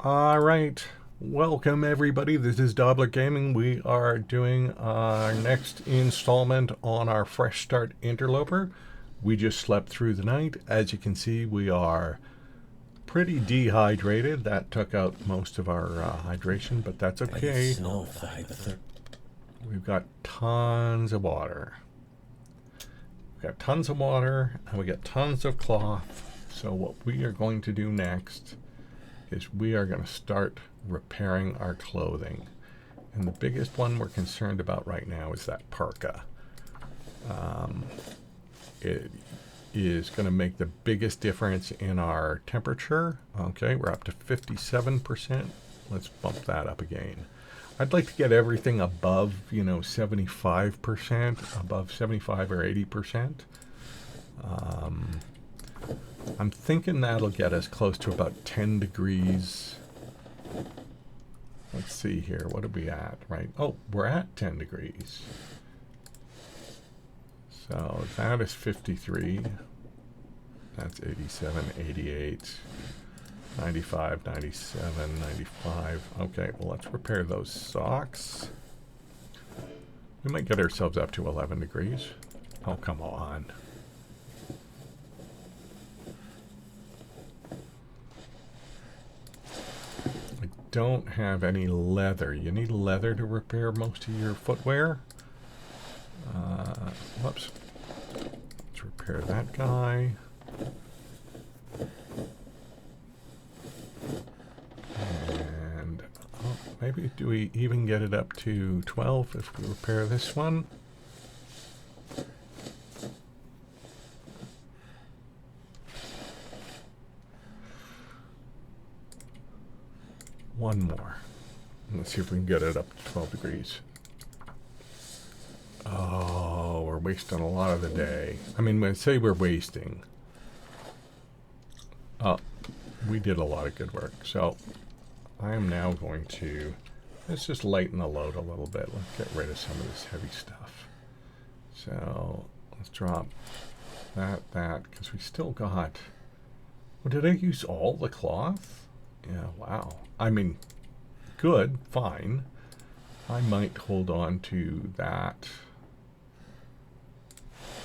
All right. Welcome, everybody. This is Dobler Gaming. We are doing our next installment on our Fresh Start Interloper. We just slept through the night. As you can see, we are pretty dehydrated. That took out most of our hydration, but that's okay. We've got tons of water. We've got tons of water, and we got tons of cloth. So what we are going to do next is we are going to start repairing our clothing. And the biggest one we're concerned about right now is that parka. It is going to make the biggest difference in our temperature. Okay, we're up to 57%. Let's bump that up again. I'd like to get everything above, 75%, above 75 or 80%. I'm thinking that'll get us close to about 10 degrees. Let's see here. What are we at, right? Oh, we're at 10 degrees. So that is 53. That's 87, 88, 95, 97, 95. Okay, well, let's repair those socks. We might get ourselves up to 11 degrees. Oh, come on. Don't have any leather. You need leather to repair most of your footwear. Whoops. Let's repair that guy. And maybe do we even get it up to 12 if we repair this one? One more. Let's see if we can get it up to 12 degrees. Oh, we're wasting a lot of the day. I mean, when I say we're wasting, we did a lot of good work. So I am now going to, let's just lighten the load a little bit. Let's get rid of some of this heavy stuff. So let's drop that, because we still got, well, did I use all the cloth? Yeah, wow. I mean, good, fine. I might hold on to that.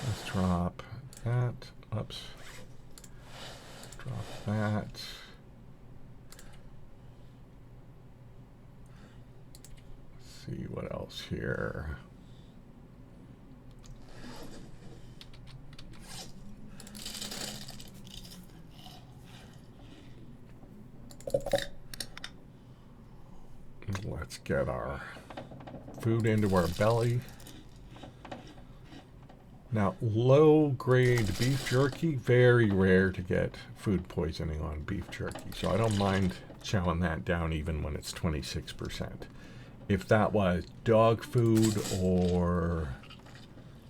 Let's drop that. Oops. Drop that. Let's see what else here. Let's get our food into our belly. Now, low-grade beef jerky, very rare to get food poisoning on beef jerky. So I don't mind chowing that down even when it's 26%. If that was dog food or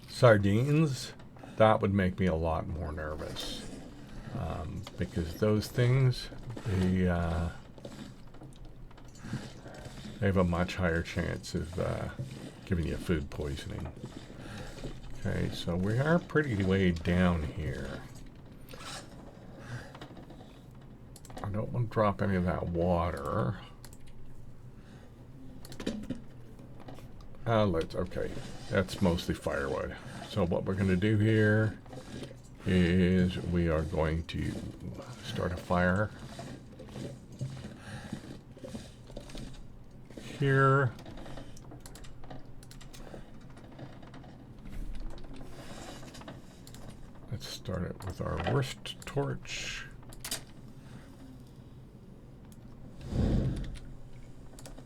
sardines, that would make me a lot more nervous. Because those things, they have a much higher chance of giving you food poisoning. Okay, so we are pretty way down here. I don't want to drop any of that water. Okay, that's mostly firewood. So what we're going to do here is we are going to start a fire here. Let's start it with our worst torch.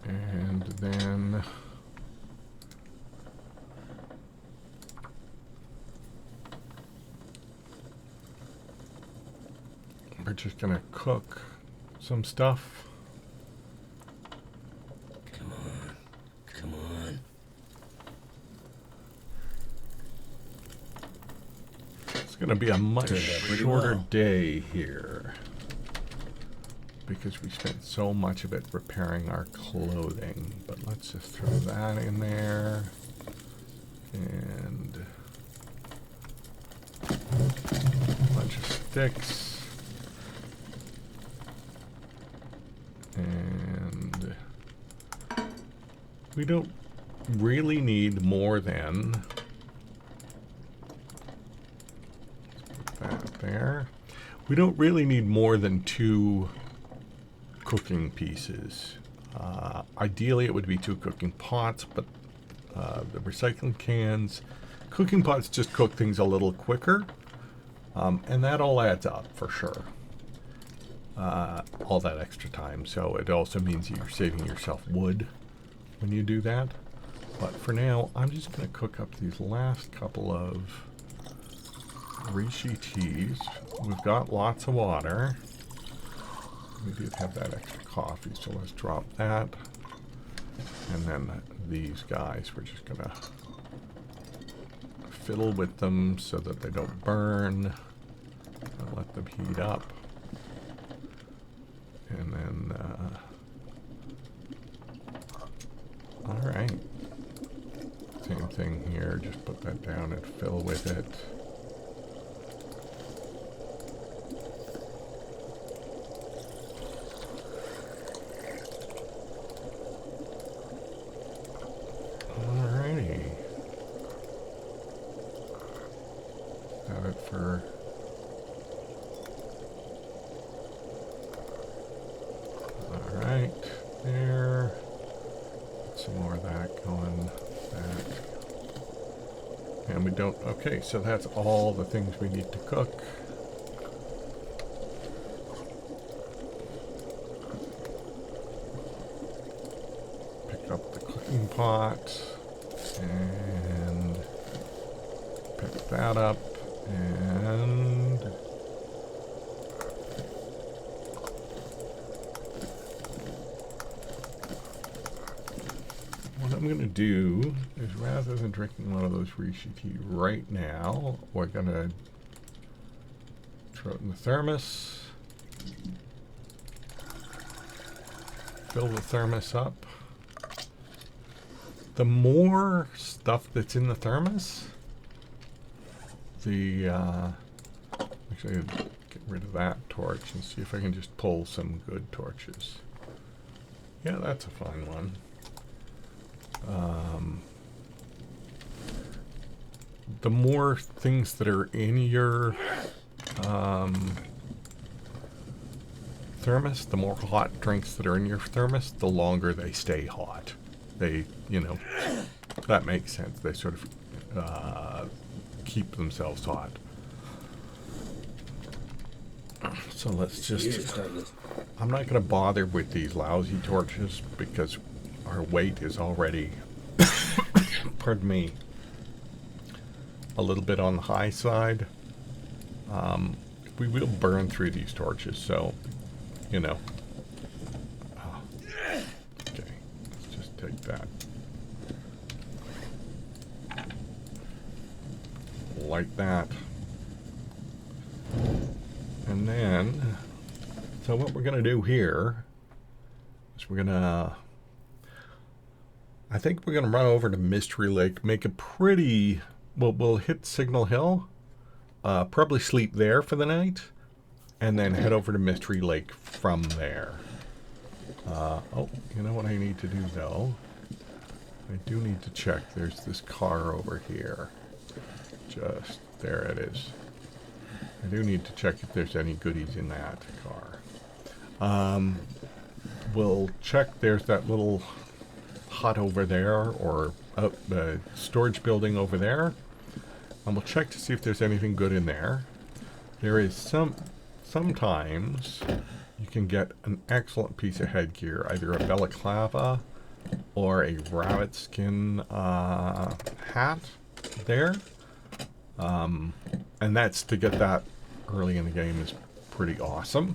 And then we're just gonna cook some stuff. Come on. It's gonna be a much shorter day here because we spent so much of it repairing our clothing. But let's just throw that in there. And a bunch of sticks. And we don't really need more than, let's put that there. We don't really need more than 2 cooking pieces. Ideally it would be 2 cooking pots, but the recycling cans, cooking pots just cook things a little quicker, and that all adds up for sure. All that extra time, so it also means you're saving yourself wood when you do that. But for now, I'm just going to cook up these last couple of reishi teas. We've got lots of water. We do have that extra coffee, so let's drop that. And then these guys, we're just going to fiddle with them so that they don't burn. And let them heat up. And then, alright. Same thing here, just put that down and fill with it. Alrighty. Have it for... Alright, there. Get some more of that going back. And we don't, okay, so that's all the things we need to cook. Pick up the cooking pot and pick that up and what I'm going to do is, rather than drinking one of those reishi tea right now, we're going to throw it in the thermos, fill the thermos up. The more stuff that's in the thermos, the, actually I'll get rid of that torch and see if I can just pull some good torches. Yeah, that's a fine one. The more things that are in your thermos, the more hot drinks that are in your thermos, the longer they stay hot. They, you know, that makes sense. They sort of keep themselves hot. So let's just, I'm not going to bother with these lousy torches because our weight is already, pardon me, a little bit on the high side. We will burn through these torches, so, you know. Okay, let's just take that. Like that. And then, so what we're going to do here is we're going to, I think we're going to run over to Mystery Lake, make a pretty, we'll hit Signal Hill, probably sleep there for the night, and then head over to Mystery Lake from there. Oh, you know what I need to do though? I do need to check. There's this car over here. Just, there it is. I do need to check if there's any goodies in that car. We'll check, there's that little hut over there, or storage building over there, and we'll check to see if there's anything good in there. There is sometimes you can get an excellent piece of headgear, either a balaclava or a Rabbitskin hat there, and that's, to get that early in the game is pretty awesome.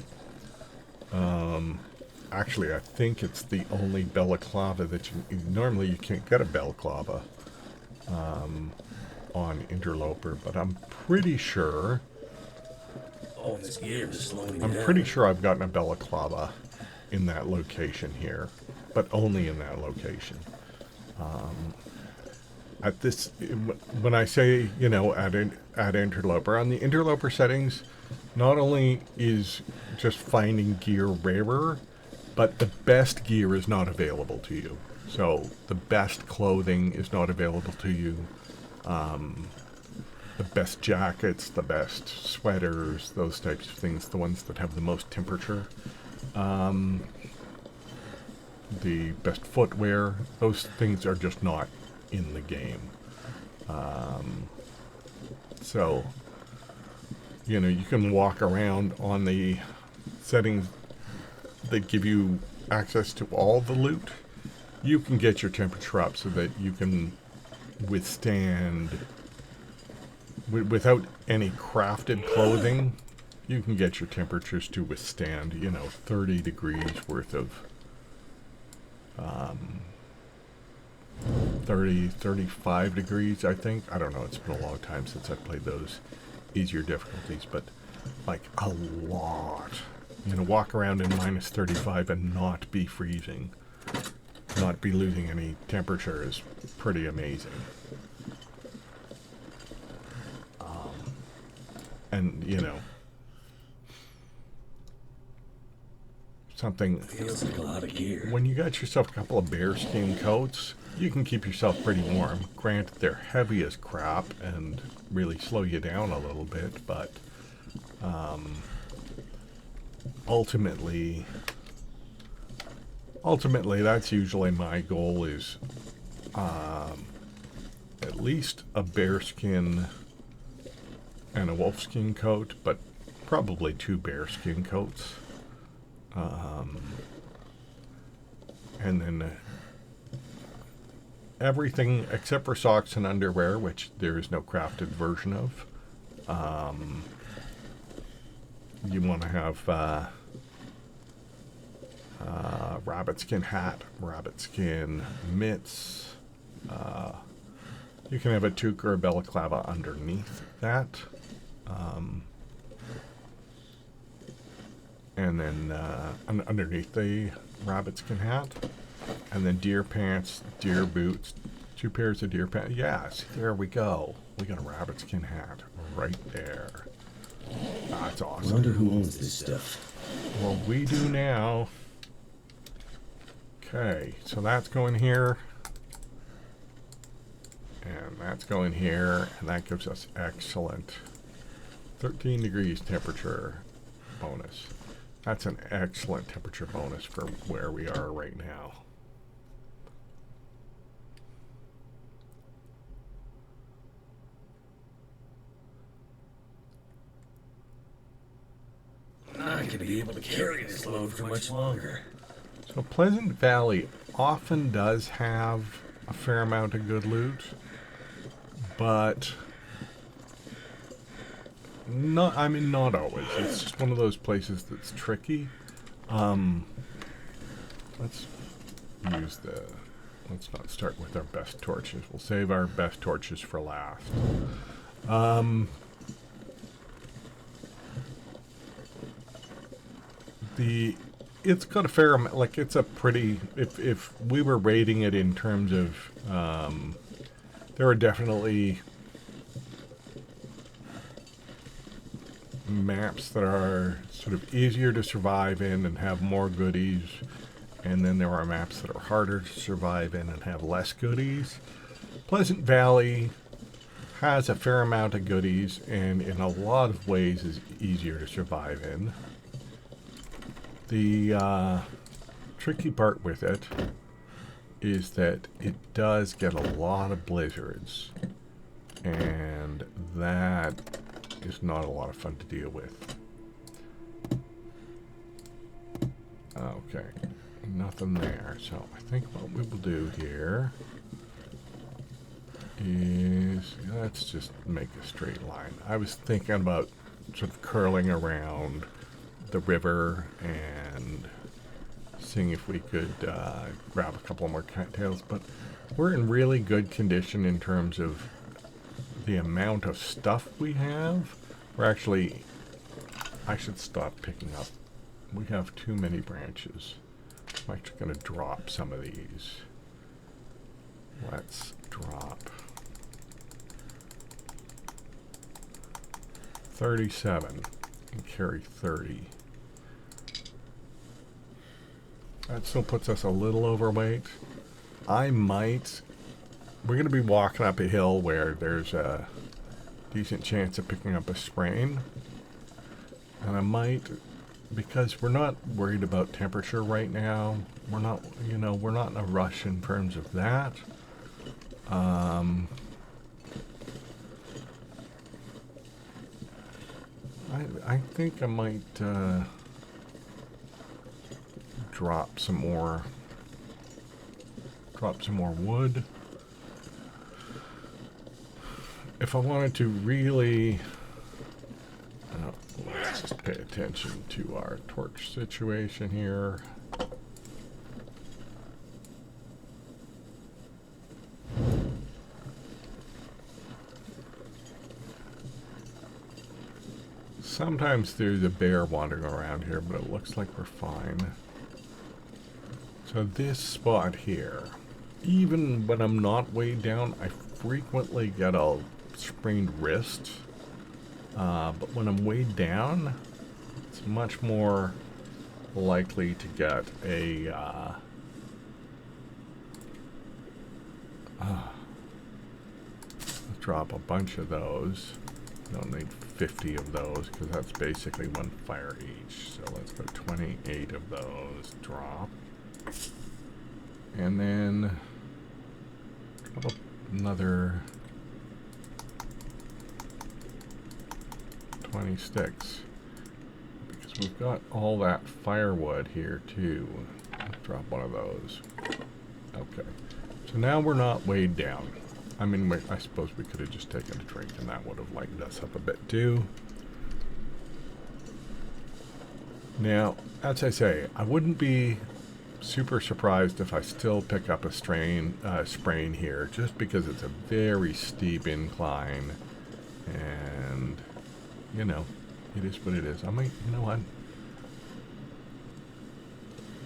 Actually, I think it's the only balaclava that normally you can't get a balaclava on Interloper, but I'm pretty sure. Oh, this gear is slowing me I'm down. pretty sure I've gotten a balaclava in that location here, but only in that location. At this, when I say, you know, at Interloper, on the Interloper settings, not only is just finding gear rarer, but the best gear is not available to you. So the best clothing is not available to you. The best jackets, the best sweaters, those types of things, the ones that have the most temperature. The best footwear, those things are just not in the game. So, you know, you can walk around on the settings that give you access to all the loot. You can get your temperature up so that you can withstand, without any crafted clothing, you can get your temperatures to withstand, you know, 30 degrees worth of 35 degrees, I think. I don't know, it's been a long time since I've played those easier difficulties, but like a lot. You know, walk around in minus 35 and not be freezing, not be losing any temperature is pretty amazing. And, you know, something, Feels like a lot of gear. when you got yourself a couple of bearskin coats, you can keep yourself pretty warm. Granted, they're heavy as crap and really slow you down a little bit, but ultimately, that's usually my goal, is at least a bearskin and a wolfskin coat, but probably 2 bearskin coats. And then everything except for socks and underwear, which there is no crafted version of. You want to have rabbitskin hat, rabbitskin mitts. You can have a toque or a balaclava underneath that. And then underneath the rabbitskin hat. And then deer pants, deer boots, 2 pairs of deer pants. Yes, there we go. We got a rabbitskin hat right there. That's I awesome. wonder who owns this stuff. Well, we do now. Okay, so that's going here. And that's going here. And that gives us excellent 13 degrees temperature bonus. That's an excellent temperature bonus for where we are right now. I'm not gonna be able to carry this load for much longer. So Pleasant Valley often does have a fair amount of good loot, but not always. It's just one of those places that's tricky. Let's not start with our best torches. We'll save our best torches for last. It's got a fair amount, like it's a pretty, if we were rating it in terms of, there are definitely maps that are sort of easier to survive in and have more goodies, and then there are maps that are harder to survive in and have less goodies. Pleasant Valley has a fair amount of goodies and in a lot of ways is easier to survive in. The tricky part with it is that it does get a lot of blizzards, and that is not a lot of fun to deal with. Okay, nothing there. So I think what we will do here is, let's just make a straight line. I was thinking about sort of curling around the river and seeing if we could grab a couple more cattails, but we're in really good condition in terms of the amount of stuff we have. We're actually, I should stop picking up. We have too many branches. I'm actually going to drop some of these. Let's drop 37 and carry 30. That still puts us a little overweight. I might... We're going to be walking up a hill where there's a decent chance of picking up a sprain. And I might, because we're not worried about temperature right now. We're not, you know, we're not in a rush in terms of that. I think I might drop some more wood. If I wanted to really, let's just pay attention to our torch situation here. Sometimes there's a bear wandering around here, but it looks like we're fine. So this spot here, even when I'm not weighed down, I frequently get a sprained wrist. But when I'm weighed down, it's much more likely to get a let's drop a bunch of those. Don't need 50 of those because that's basically one fire each. So let's go 28 of those. Drop. And then another 20 sticks. Because we've got all that firewood here too. Let's drop one of those. Okay. So now we're not weighed down. I mean, I suppose we could have just taken a drink and that would have lightened us up a bit too. Now, as I say, I wouldn't be super surprised if I still pick up a sprain here, just because it's a very steep incline, and, you know, it is what it is. I might, you know what?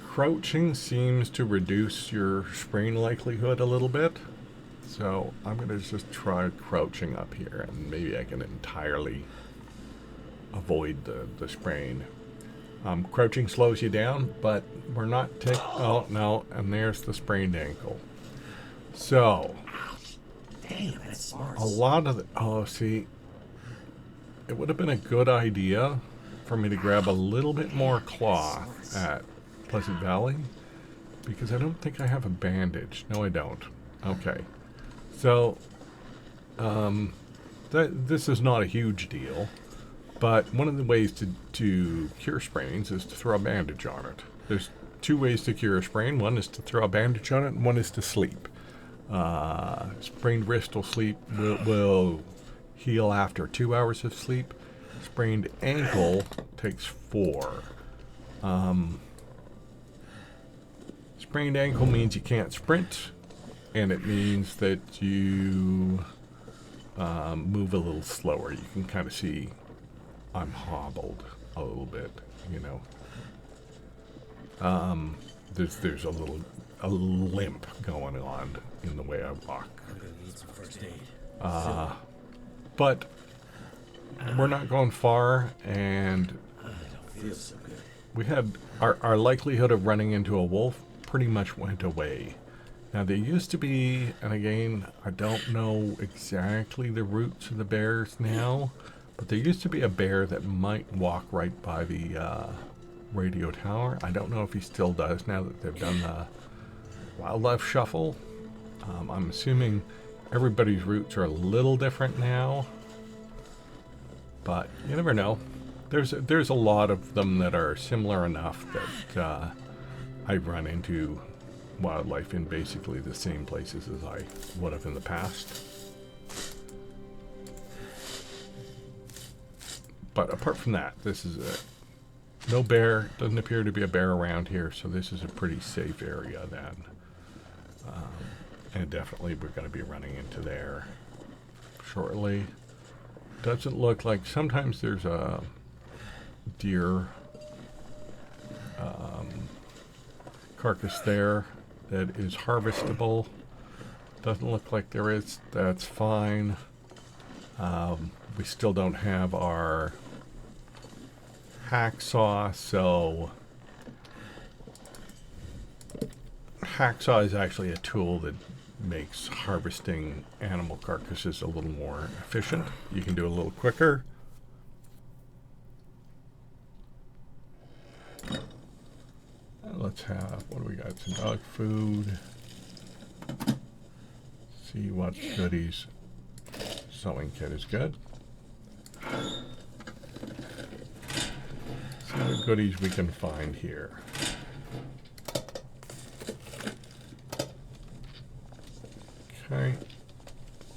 Crouching seems to reduce your sprain likelihood a little bit. So I'm going to just try crouching up here, and maybe I can entirely avoid the sprain. Crouching slows you down, but we're not taking... Oh, no, and there's the sprained ankle. So, Damn, that's smart. a lot of the... Oh, see, it would have been a good idea for me to grab a little bit more cloth at Pleasant Valley, because I don't think I have a bandage. No, I don't. Okay. So, this is not a huge deal, but one of the ways to cure sprains is to throw a bandage on it. There's two ways to cure a sprain. One is to throw a bandage on it, and one is to sleep. Sprained wrist will heal after 2 hours of sleep. Sprained ankle takes 4. Sprained ankle means you can't sprint. And it means that you move a little slower. You can kind of see I'm hobbled a little bit, you know. There's a limp going on in the way I walk. I'm gonna need some first aid. But we're not going far, and I don't feel so good. we had our likelihood of running into a wolf pretty much went away. Now, there used to be, and again, I don't know exactly the routes of the bears now, but there used to be a bear that might walk right by the radio tower. I don't know if he still does now that they've done the wildlife shuffle. I'm assuming everybody's routes are a little different now, but you never know. There's a lot of them that are similar enough that I run into wildlife in basically the same places as I would have in the past. But apart from that, this is no bear. Doesn't appear to be a bear around here, so this is a pretty safe area then. And definitely we're going to be running into there shortly. Doesn't look like... Sometimes there's a deer carcass there that is harvestable. Doesn't look like there is. That's fine. We still don't have our hacksaw, so hacksaw is actually a tool that makes harvesting animal carcasses a little more efficient. You can do a little quicker. Let's have, what do we got? Some dog food. See what goodies. Sewing kit is good. See what goodies we can find here. Okay.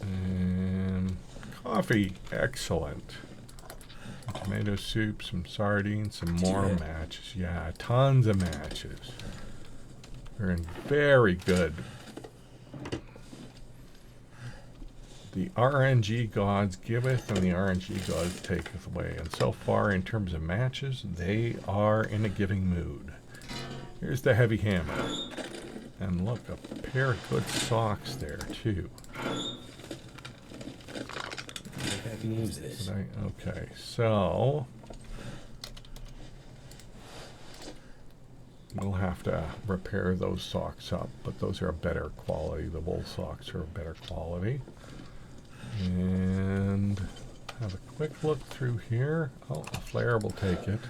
And coffee. Excellent. Tomato soup, some sardines, some more matches. Yeah, tons of matches. They're in very good. The RNG gods giveth and the RNG gods taketh away. And so far, in terms of matches, they are in a giving mood. Here's the heavy hammer. And look, a pair of good socks there, too. I can use this. Okay, so we'll have to repair those socks up, but those are a better quality. The wool socks are a better quality. And have a quick look through here. Oh, a flare will take it.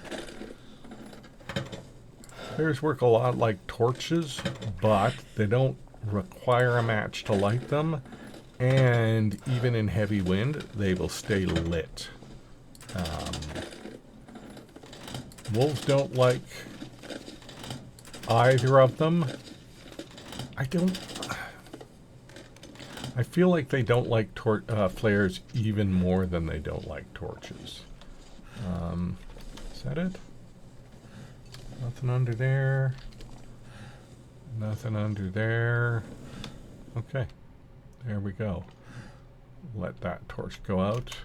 Flares work a lot like torches, but they don't require a match to light them. And even in heavy wind, they will stay lit. Wolves don't like either of them. I feel like they don't like flares even more than they don't like torches. Is that it? Nothing under there. Nothing under there. Okay. There we go. Let that torch go out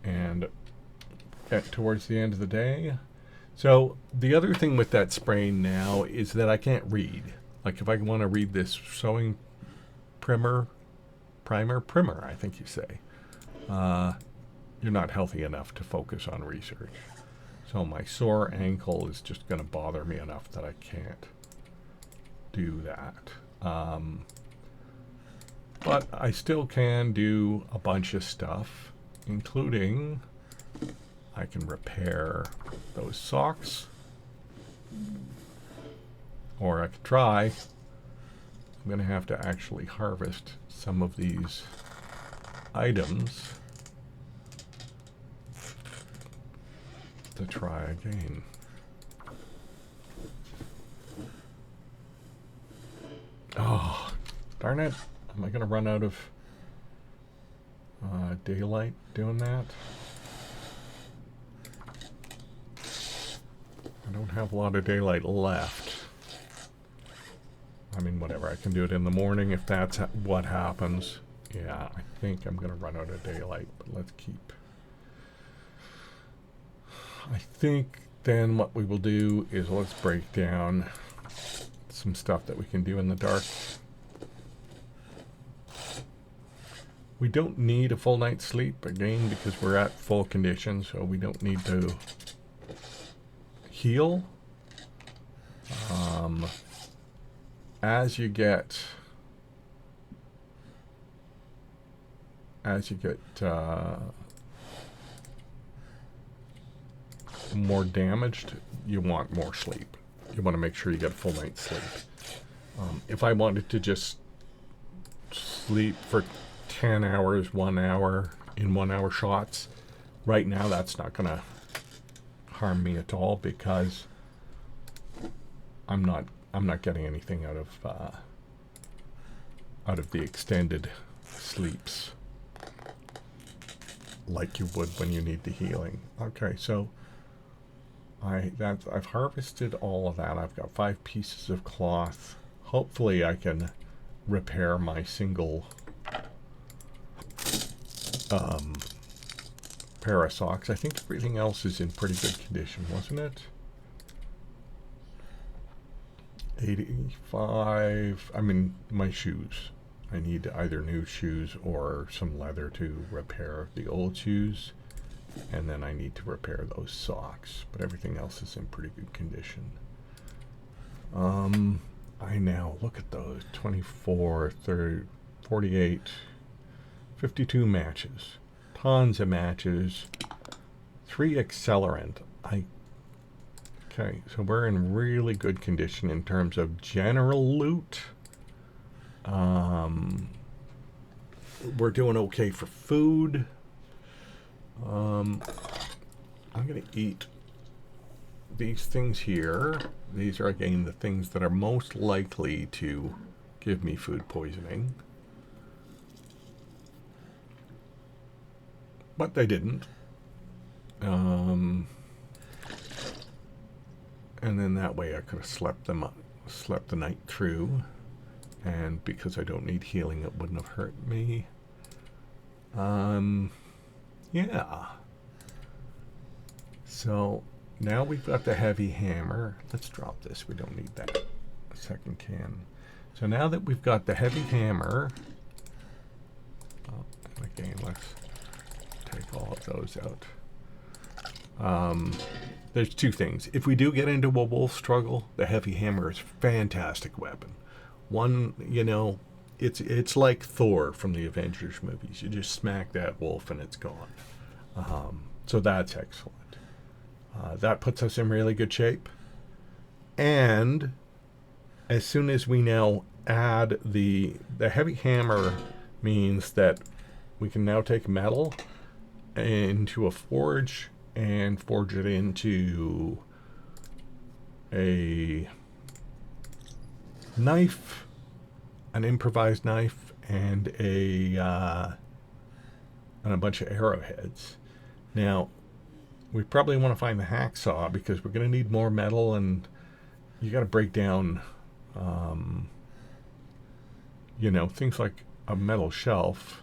and get towards the end of the day. So the other thing with that spraying now is that I can't read. Like if I want to read this sewing primer, I think you say, you're not healthy enough to focus on research. So my sore ankle is just going to bother me enough that I can't do that. But I still can do a bunch of stuff, including I can repair those socks, or I could try. I'm going to have to actually harvest some of these items to try again. Oh, darn it. Am I going to run out of daylight doing that? I don't have a lot of daylight left. I mean, whatever. I can do it in the morning if that's what happens. Yeah, I think I'm going to run out of daylight, but let's keep. I think then what we will do is let's break down some stuff that we can do in the dark. We don't need a full night's sleep, again, because we're at full condition, so we don't need to heal. As you get more damaged, you want more sleep. You want to make sure you get a full night's sleep. If I wanted to just sleep for 10 hours, 1 hour, in 1 hour shots, right now that's not going to harm me at all, because I'm not getting anything out of the extended sleeps like you would when you need the healing. Okay, so I've harvested all of that. I've got 5 pieces of cloth. Hopefully I can repair my single pair of socks. I think everything else is in pretty good condition, wasn't it? 85. I mean, my shoes. I need either new shoes or some leather to repair the old shoes. And then I need to repair those socks. But everything else is in pretty good condition. I now look at those 24, 30, 48, 52 matches, tons of matches, 3 accelerant. Okay, so we're in really good condition in terms of general loot. We're doing okay for food. I'm going to eat these things here. These are, again, the things that are most likely to give me food poisoning. But they didn't. And then that way I could have slept the night through. And because I don't need healing, it wouldn't have hurt me. Yeah. So now we've got the heavy hammer. Let's drop this. We don't need that. Second can. So now that we've got the heavy hammer, again, let's take all of those out. There's 2 things. If we do get into a wolf struggle, the heavy hammer is a fantastic weapon. One, you know, it's like Thor from the Avengers movies. You just smack that wolf and it's gone. So that's excellent. That puts us in really good shape. And as soon as we now add the heavy hammer, means that we can now take metal into a forge and forge it into a knife, an improvised knife, and a bunch of arrowheads. Now, we probably want to find the hacksaw because we're going to need more metal, and you got to break down, you know, things like a metal shelf.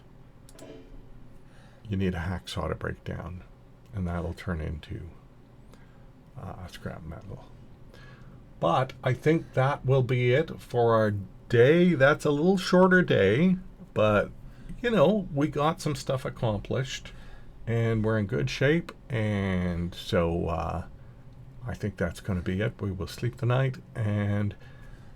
You need a hacksaw to break down, and that'll turn into scrap metal. But I think that will be it for our day. That's a little shorter day, but, you know, we got some stuff accomplished, and we're in good shape, and so I think that's going to be it. We will sleep the night, and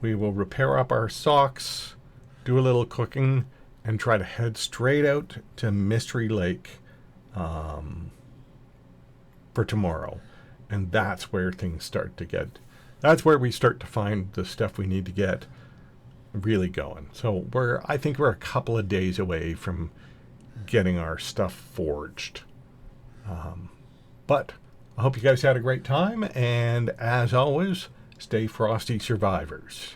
we will repair up our socks, do a little cooking, and try to head straight out to Mystery Lake for tomorrow. And that's where things start to get... That's where we start to find the stuff we need to get really going. So I think we're a couple of days away from getting our stuff forged. But I hope you guys had a great time, and as always, stay frosty survivors.